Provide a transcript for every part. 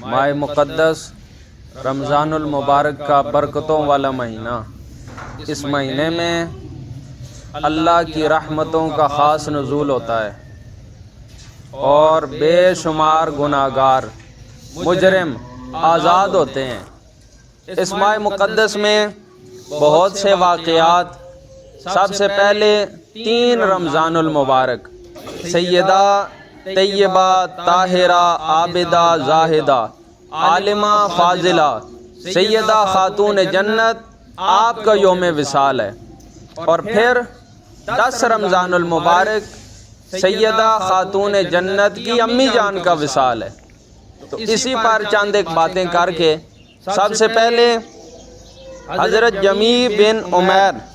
ماہ مقدس رمضان المبارک کا برکتوں والا مہینہ، اس مہینے میں اللہ کی رحمتوں کا خاص نزول ہوتا ہے اور بے شمار گناہگار مجرم آزاد ہوتے ہیں۔ اس ماہ مقدس میں بہت سے واقعات، سب سے پہلے 3 رمضان المبارک، سیدہ طیبہ طاہرہ عابدہ زاہدہ عالمہ فاضلہ سیدہ خاتون جنت آپ کا یوم وصال ہے، اور پھر 10 رمضان المبارک سیدہ خاتون جنت کی امی جان کا وصال ہے۔ تو اسی پر چند ایک باتیں کر کے، سب سے پہلے حضرت جمیع بن عمیر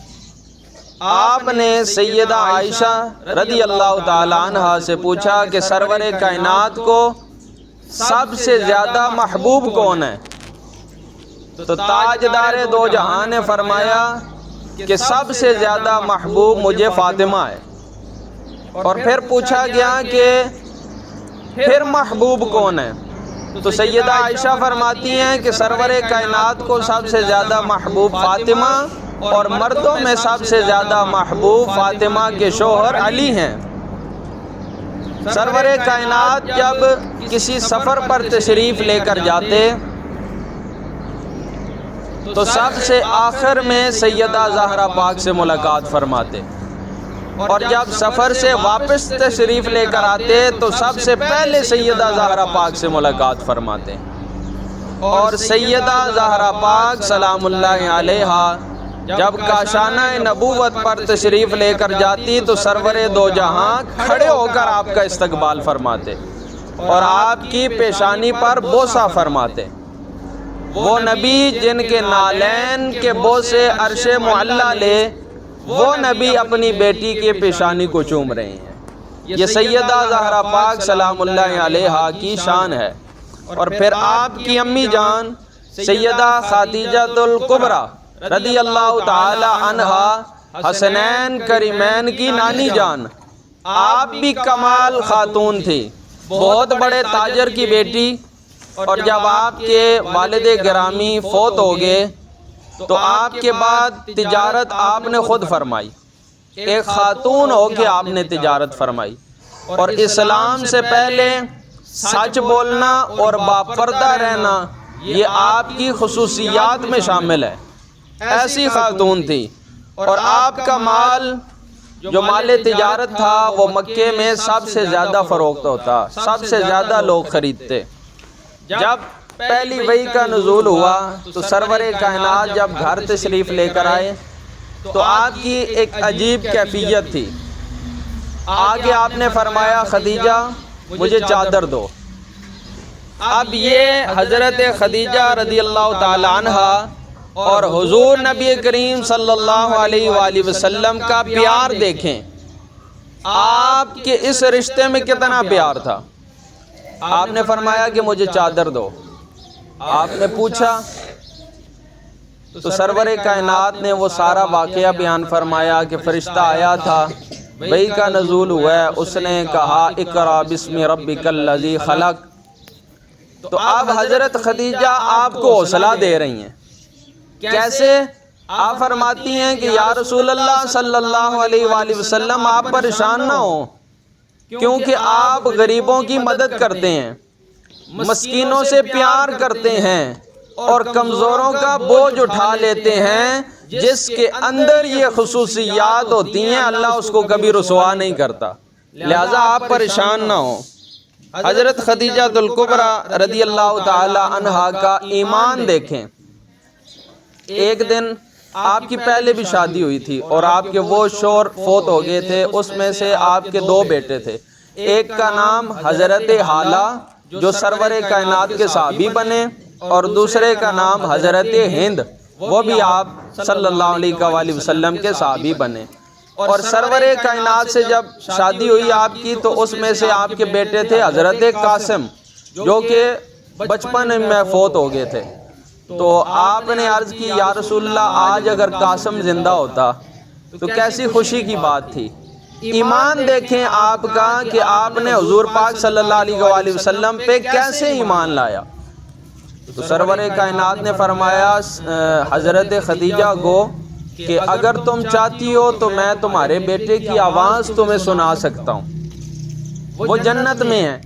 آپ نے سیدہ عائشہ رضی اللہ تعالی عنہ سے پوچھا کہ سرور کائنات کو سب سے زیادہ محبوب کون ہے؟ تو تاجدار دو جہاں نے فرمایا کہ سب سے زیادہ محبوب مجھے فاطمہ ہے۔ اور پھر پوچھا گیا کہ پھر محبوب کون ہے؟ تو سیدہ عائشہ فرماتی ہیں کہ سرور کائنات کو سب سے زیادہ محبوب فاطمہ، اور مردوں میں سب سے زیادہ محبوب فاطمہ کے شوہر علی ہیں۔ سرور کائنات جب کسی سفر پر تشریف لے کر جاتے تو سب سے آخر میں سیدہ زہرا پاک سے ملاقات فرماتے، اور جب سفر سے واپس تشریف لے کر آتے تو سب سے پہلے سیدہ زہرا پاک سے ملاقات فرماتے، اور سیدہ زہرا پاک سلام اللہ علیہا جب کاشانہ نبوت پر تشریف لے کر جاتی تو سرور دو جہاں کھڑے ہو کر آپ کا استقبال فرماتے اور آپ کی پیشانی پر بوسہ فرماتے۔ وہ نبی جن کے نالین کے بوسے عرش معلی لے، وہ نبی اپنی بیٹی کے پیشانی کو چوم رہے ہیں۔ یہ سیدہ زہرا پاک سلام اللہ علیہا کی شان ہے۔ اور پھر آپ کی امی جان سیدہ خدیجہ الکبریٰ رضی اللہ تعالی عنہا حسنین کریمین کی نانی جان، آپ بھی کمال خاتون تھی، بہت بڑے تاجر کی بیٹی، اور جب آپ کے والد گرامی فوت ہو گئے تو آپ کے بعد تجارت آپ نے خود فرمائی، ایک خاتون ہو کے آپ نے تجارت فرمائی، اور اسلام سے پہلے سچ بولنا اور باپردہ رہنا یہ آپ کی خصوصیات میں شامل ہے۔ ایسی خاتون تھی، اور آپ کا مال جو مال تجارت تھا وہ مکے میں سب سے زیادہ فروخت ہوتا، سب سے زیادہ لوگ خریدتے۔ جب پہلی وحی کا نزول ہوا تو سرور کائنات جب گھر تشریف لے کر آئے تو آپ کی ایک عجیب کیفیت تھی۔ آگے آپ نے فرمایا خدیجہ مجھے چادر دو۔ اب یہ حضرت خدیجہ رضی اللہ تعالی عنہ اور حضور نبی کریم صلی اللہ علیہ وآلہ وسلم کا پیار دیکھیں، آپ کے اس رشتے میں کتنا پیار تھا۔ آپ نے فرمایا کہ مجھے چادر دو۔ آپ نے پوچھا تو سرور کائنات نے وہ سارا واقعہ بیان فرمایا کہ فرشتہ آیا تھا، وحی کا نزول ہوا ہے، اس نے کہا اقرأ بسم ربک الذی خلق۔ تو اب حضرت خدیجہ آپ کو حوصلہ دے رہی ہیں۔ کیسے؟ آپ فرماتی ہیں کہ یا رسول اللہ صلی اللہ علیہ وآلہ وسلم آپ پریشان نہ ہوں، کیونکہ آپ غریبوں کی مدد کرتے ہیں، مسکینوں سے پیار کرتے ہیں، اور کمزوروں کا بوجھ اٹھا لیتے ہیں۔ جس کے اندر یہ خصوصیات ہوتی ہیں اللہ اس کو کبھی رسوا نہیں کرتا، لہذا آپ پریشان نہ ہوں۔ حضرت خدیجہ الکبریٰ رضی اللہ تعالی عنہا کا ایمان دیکھیں۔ ایک دن آپ کی پہلے بھی شادی ہوئی تھی اور آپ کے وہ شوہر فوت ہو گئے تھے، اس میں سے آپ کے 2 بیٹے تھے، ایک کا نام حضرت حالہ جو سرور کائنات کے صحابی بنے، اور دوسرے کا نام حضرت ہند، وہ بھی آپ صلی اللہ علیہ وآلہ وسلم کے صحابی بنے۔ اور سرور کائنات سے جب شادی ہوئی آپ کی تو اس میں سے آپ کے بیٹے تھے حضرت قاسم جو کہ بچپن میں فوت ہو گئے تھے۔ تو آپ نے عرض کی یا رسول اللہ آج اگر قاسم زندہ ہوتا تو کیسی خوشی کی بات تھی۔ ایمان دیکھیں آپ کا کہ آپ نے حضور پاک صلی اللہ علیہ وآلہ وسلم پہ کیسے ایمان لایا۔ تو سرور کائنات نے فرمایا حضرت خدیجہ کو کہ اگر تم چاہتی ہو تو میں تمہارے بیٹے کی آواز تمہیں سنا سکتا ہوں، وہ جنت میں ہے،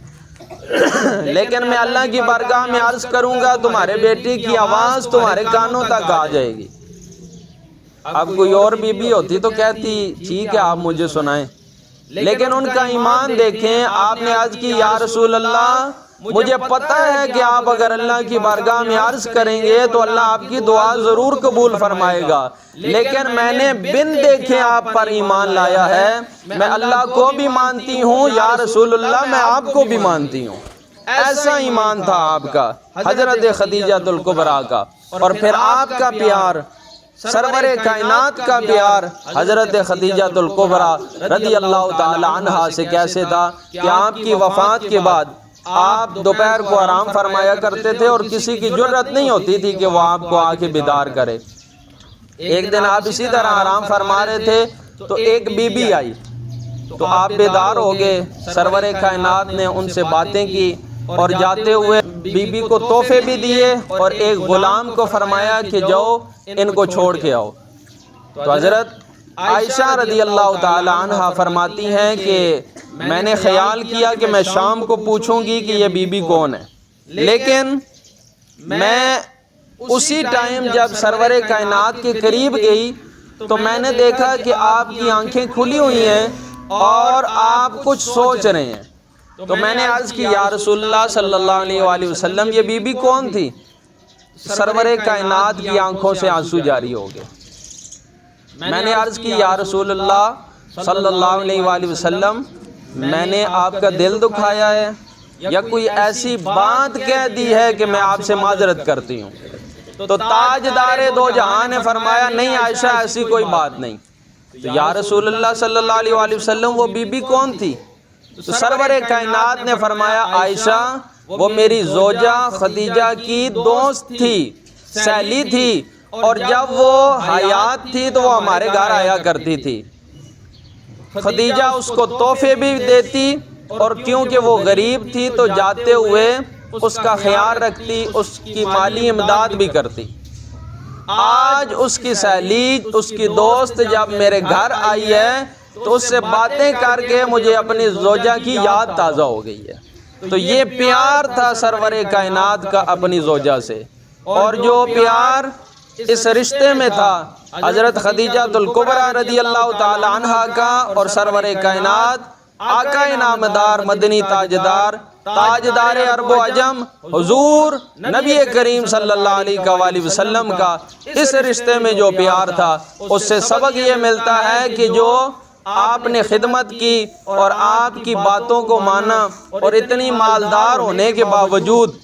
لیکن میں اللہ کی بارگاہ میں عرض کروں گا تمہارے بیٹے کی آواز تمہارے کانوں تک آ جائے گی۔ اب کوئی اور بی بی ہوتی تو کہتی ٹھیک ہے آپ مجھے سنائیں، لیکن ان کا ایمان دیکھیں۔ آپ نے عرض کی یا رسول اللہ مجھے پتہ ہے کہ آپ اگر اللہ کی بارگاہ میں عرض کریں گے تو اللہ آپ کی دعا ضرور قبول فرمائے گا، لیکن میں نے بن دیکھے آپ پر ایمان لایا ہے، میں اللہ کو بھی مانتی ہوں یا رسول اللہ میں آپ کو بھی مانتی ہوں۔ ایسا ایمان تھا آپ کا حضرت خدیجہ الکبریٰ کا۔ اور پھر آپ کا پیار، سرور کائنات کا پیار حضرت خدیجہ الکبریٰ رضی اللہ تعالی عنہا سے کیسے تھا کہ آپ کی وفات کے بعد آپ دوپہر کو آرام فرمایا کرتے تھے اور کسی کی جرت نہیں ہوتی تھی کہ وہ آپ کو آ کے بیدار کرے۔ ایک دن آپ اسی طرح آرام فرما رہے تھے تو ایک بی بی آئی تو آپ بیدار ہو گئے۔ سرور کائنات نے ان سے باتیں کی اور جاتے ہوئے بی بی کو تحفے بھی دیے اور ایک غلام کو فرمایا کہ جاؤ ان کو چھوڑ کے آؤ۔ تو حضرت عائشہ رضی اللہ تعالی عنہا فرماتی ہیں کہ میں نے خیال کیا کہ میں شام کو پوچھوں گی کہ یہ بی بی کون ہے، لیکن میں اسی ٹائم جب سرور کائنات کے قریب گئی تو میں نے دیکھا کہ آپ کی آنکھیں کھلی ہوئی ہیں اور آپ کچھ سوچ رہے ہیں۔ تو میں نے عرض کی یا رسول اللہ صلی اللہ علیہ وآلہ وسلم یہ بی بی کون تھی؟ سرور کائنات کی آنکھوں سے آنسو جاری ہو گئے۔ میں نے عرض کی یا رسول اللہ صلی اللہ علیہ وآلہ وسلم میں نے آپ کا دل دکھایا ہے یا کوئی ایسی بات کہہ دی ہے کہ میں آپ سے معذرت کرتی ہوں؟ تو تاجدار دو جہاں نے فرمایا نہیں عائشہ ایسی کوئی بات نہیں۔ تو یا رسول اللہ صلی اللہ علیہ وآلہ وسلم وہ بی بی کون تھی؟ تو سرور کائنات نے فرمایا عائشہ وہ میری زوجہ خدیجہ کی دوست تھی، سہیلی تھی، اور جب وہ حیات تھی تو وہ ہمارے گھر آیا کرتی تھی۔ خدیجہ اس کو تحفے بھی دیتی اور کیونکہ وہ غریب تھی تو جاتے ہوئے اس کا خیال رکھتی، اس کی مالی امداد بھی کرتی۔ آج اس کی سہیلی، اس کی دوست جب میرے گھر آئی ہے تو اس سے باتیں کر کے مجھے اپنی زوجہ کی یاد تازہ ہو گئی ہے۔ تو یہ پیار تھا سرور کائنات کا اپنی زوجہ سے، اور جو پیار اس رشتے میں تھا حضرت خدیجہ الکبریٰ رضی اللہ تعالی عنہا کا اور سرور کائنات آقا نامدار مدنی تاجدار تاجدار عرب و عجم حضور نبی کریم صلی اللہ علیہ وآلہ وسلم کا اس رشتے میں جو پیار تھا، اس سے سبق یہ ملتا ہے کہ جو آپ نے خدمت کی اور آپ کی باتوں کو مانا اور اتنی مالدار ہونے کے باوجود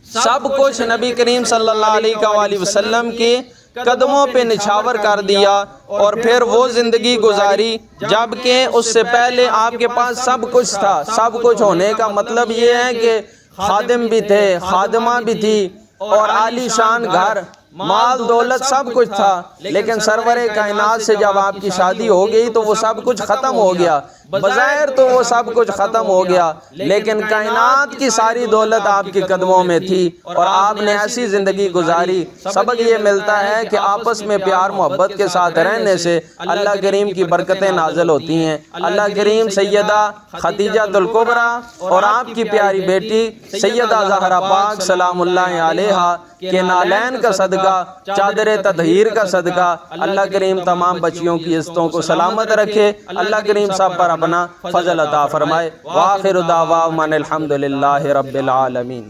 سب کچھ نبی کریم صلی اللہ علیہ وآلہ وسلم کے قدموں پہ نچھاور کر دیا اور پھر وہ زندگی گزاری جبکہ اس سے پہلے آپ کے پاس سب کچھ تھا۔ سب کچھ ہونے کا مطلب یہ ہے کہ خادم بھی تھے، خادمہ بھی تھی اور عالی شان گھر، مال دولت سب کچھ تھا، لیکن سرور کائنات سے جب آپ کی شادی ہو گئی تو وہ سب کچھ ختم ہو گیا۔ بظاہر تو وہ سب کچھ ختم ہو گیا لیکن کائنات کی ساری دولت آپ کے قدموں میں تھی اور آپ نے ایسی زندگی گزاری۔ سبق یہ ملتا ہے کہ آپس میں پیار محبت کے ساتھ رہنے سے اللہ کریم کی برکتیں نازل ہوتی ہیں۔ اللہ کریم سیدہ خدیجہ الکبریٰ اور آپ کی پیاری بیٹی سیدہ زہرا پاک سلام اللہ علیہا کے نالین کا صدقہ، چادر تطہیر کا صدقہ اللہ کریم تمام بچیوں کی عزتوں کو سلامت رکھے۔ اللہ کریم سب پر اپنا فضل عطا فرمائے۔ وآخر دعوانا الحمدللہ رب العالمین۔